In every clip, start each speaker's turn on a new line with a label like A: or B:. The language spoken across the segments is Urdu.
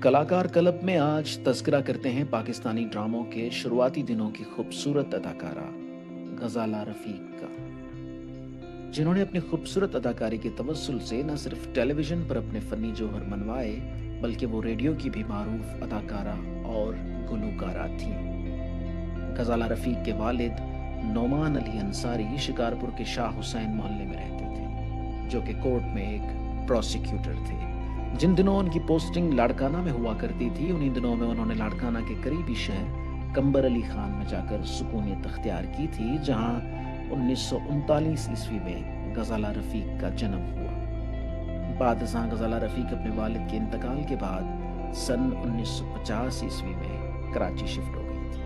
A: کلاکار کلب میں آج تذکرہ کرتے ہیں پاکستانی ڈراموں کے شروعاتی دنوں کی خوبصورت اداکارہ غزالہ رفیق کا، جنہوں نے اپنی خوبصورت اداکاری کے توسل سے نہ صرف ٹیلی ویژن پر اپنے فنی جوہر منوائے بلکہ وہ ریڈیو کی بھی معروف اداکارہ اور گلوکارہ تھیں۔ غزالہ رفیق کے والد نعمان علی انصاری شکارپور کے شاہ حسین محلے میں رہتے تھے، جو کہ کورٹ میں ایک پروسیکیوٹر تھے۔ جن دنوں ان کی پوسٹنگ لاڑکانہ میں ہوا کرتی تھی، انہی دنوں میں انہوں نے لاڑکانہ کے قریبی شہر کمبر علی خان میں جا کر سکونیت اختیار کی تھی، جہاں 1939 عیسوی میں غزالہ رفیق کا جنم ہوا۔ بعد ازاں غزالہ رفیق اپنے والد کے انتقال کے بعد سن 1950 عیسوی میں کراچی شفٹ ہو گئی تھی۔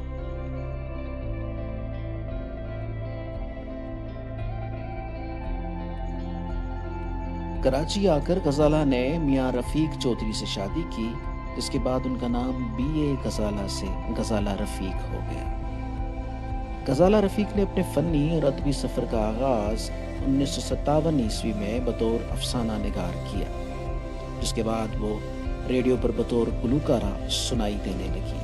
A: کراچی آ کر غزالہ نے میاں رفیق چودھری سے شادی کی، جس کے بعد ان کا نام BA غزالہ سے غزالہ رفیق ہو گیا۔ غزالہ رفیق نے اپنے فنی اور ادبی سفر کا آغاز 1957 عیسوی میں بطور افسانہ نگار کیا، جس کے بعد وہ ریڈیو پر بطور گلوکارہ سنائی دینے لگی۔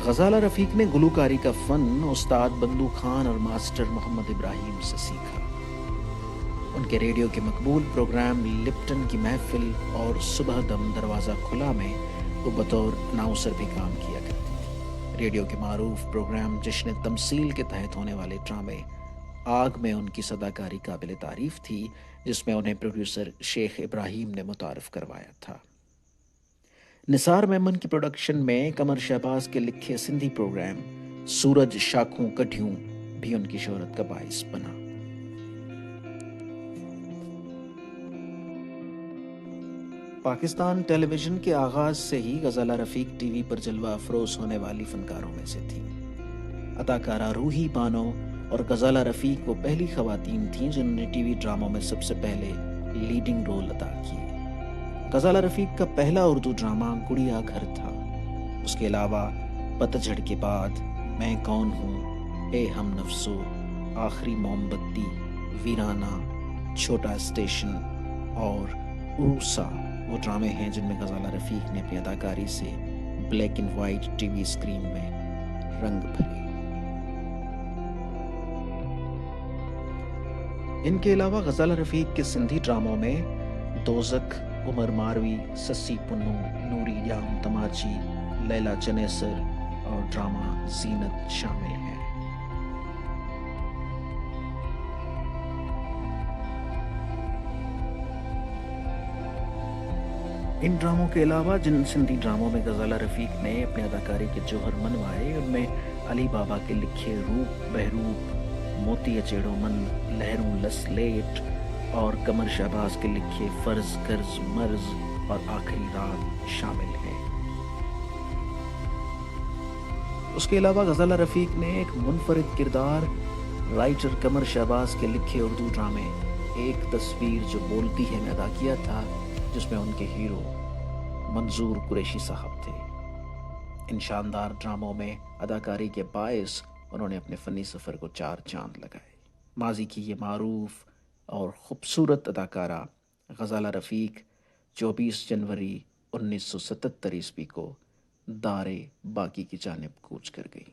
A: غزالہ رفیق نے گلوکاری کا فن استاد بندو خان اور ماسٹر محمد ابراہیم سے سیکھا۔ ان کے ریڈیو کے مقبول پروگرام لپٹن کی محفل اور صبح دم دروازہ کھلا میں وہ بطور اناؤنسر بھی کام کیا کرتی تھی۔ ریڈیو کے معروف پروگرام جشن تمثیل کے تحت ہونے والے ڈرامے آگ میں ان کی اداکاری قابل تعریف تھی، جس میں انہیں پروڈیوسر شیخ ابراہیم نے متعارف کروایا تھا۔ نثار میمن کی پروڈکشن میں قمر شہباز کے لکھے سندھی پروگرام سورج شاخوں کڈھیوں بھی ان کی شہرت کا باعث بنا۔ پاکستان ٹیلی ویژن کے آغاز سے ہی غزالہ رفیق ٹی وی پر جلوہ افروز ہونے والی فنکاروں میں سے تھیں۔ اداکارہ روحی بانو اور غزالہ رفیق وہ پہلی خواتین تھیں جنہوں نے ٹی وی ڈراموں میں سب سے پہلے لیڈنگ رول ادا کیے۔ غزالہ رفیق کا پہلا اردو ڈرامہ گڑیا گھر تھا۔ اس کے علاوہ پتجھڑ کے بعد، میں کون ہوں، اے ہم نفسو، آخری موم بتی، ویرانہ، چھوٹا اسٹیشن اور عروسہ وہ ڈرامے ہیں جن میں غزالہ رفیق نے اپنی اداکاری سے black and white T V screen میں رنگ بھرے۔ ان کے علاوہ غزالہ رفیق کے سندھی ڈراموں میں دوزخ، عمر ماروی، سسی پنو، نوری یام تماچی، لیلا چنیسر اور ڈرامہ زینت شامل ہیں۔ ان ڈراموں کے علاوہ جن سندھی ڈراموں میں غزالہ رفیق نے اپنے اداکاری کے جوہر منوائے، ان میں علی بابا کے لکھے روپ بہروپ، موتی اچیڑو من، لہروں لس لیٹ اور قمر شہباز کے لکھے فرض قرض مرض اور آخری رات شامل ہیں۔ اس کے علاوہ غزالہ رفیق نے ایک منفرد کردار رائٹر قمر شہباز کے لکھے اردو ڈرامے ایک تصویر جو بولتی ہے میں ادا کیا تھا، جس میں ان کے ہیرو منظور قریشی صاحب تھے۔ ان شاندار ڈراموں میں اداکاری کے باعث انہوں نے اپنے فنی سفر کو 4 چاند لگائے۔ ماضی کی یہ معروف اور خوبصورت اداکارہ غزالہ رفیق 24 جنوری 1977 عیسوی کو دار باقی کی جانب کوچ کر گئی۔